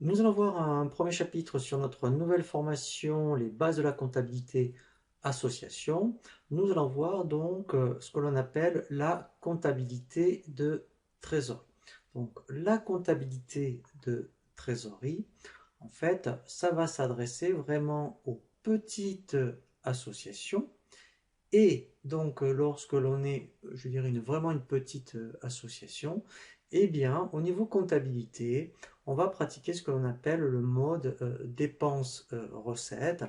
Nous allons voir un premier chapitre sur notre nouvelle formation, les bases de la comptabilité association. Nous allons voir donc ce que l'on appelle la comptabilité de trésorerie. Donc la comptabilité de trésorerie, en fait, ça va s'adresser vraiment aux petites associations. Et donc, lorsque l'on est, je dirais, vraiment une petite association, eh bien, au niveau comptabilité, on va pratiquer ce que l'on appelle le mode dépenses-recettes.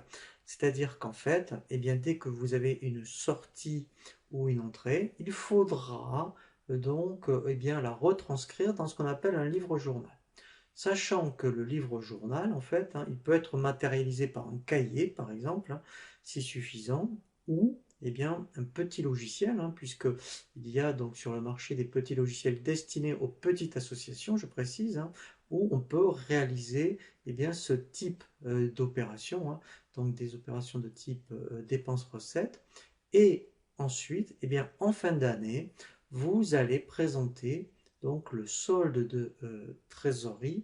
C'est-à-dire qu'en fait, eh bien, dès que vous avez une sortie ou une entrée, il faudra donc eh bien, la retranscrire dans ce qu'on appelle un livre-journal. Sachant que le livre-journal, en fait, il peut être matérialisé par un cahier, par exemple, si suffisant, ou eh bien, un petit logiciel, puisque il y a donc sur le marché des petits logiciels destinés aux petites associations, je précise, où on peut réaliser eh bien, ce type d'opération, donc des opérations de type dépenses-recettes. Et ensuite, eh bien, en fin d'année, vous allez présenter donc le solde de trésorerie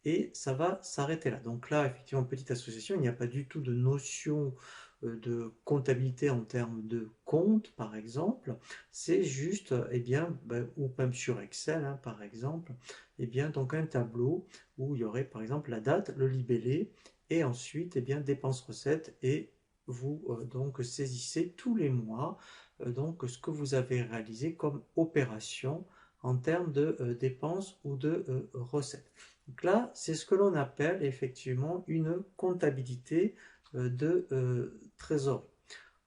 et ça va s'arrêter là. Donc là, effectivement, petite association, il n'y a pas du tout de notion de comptabilité en termes de compte, par exemple. C'est juste, eh bien, ou même sur Excel, par exemple, eh bien, donc un tableau où il y aurait, par exemple, la date, le libellé, et ensuite, eh bien, dépenses-recettes, et vous donc saisissez tous les mois donc ce que vous avez réalisé comme opération en termes de dépenses ou de recettes. Donc là, c'est ce que l'on appelle effectivement une comptabilité de trésorerie.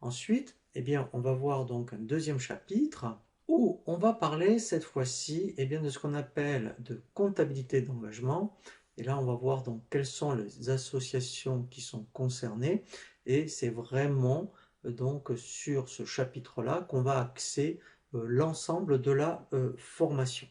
Ensuite, eh bien, on va voir donc un deuxième chapitre où on va parler cette fois-ci eh bien, de ce qu'on appelle de comptabilité d'engagement. Et là, on va voir donc quelles sont les associations qui sont concernées. Et c'est vraiment donc sur ce chapitre-là qu'on va axer l'ensemble de la formation.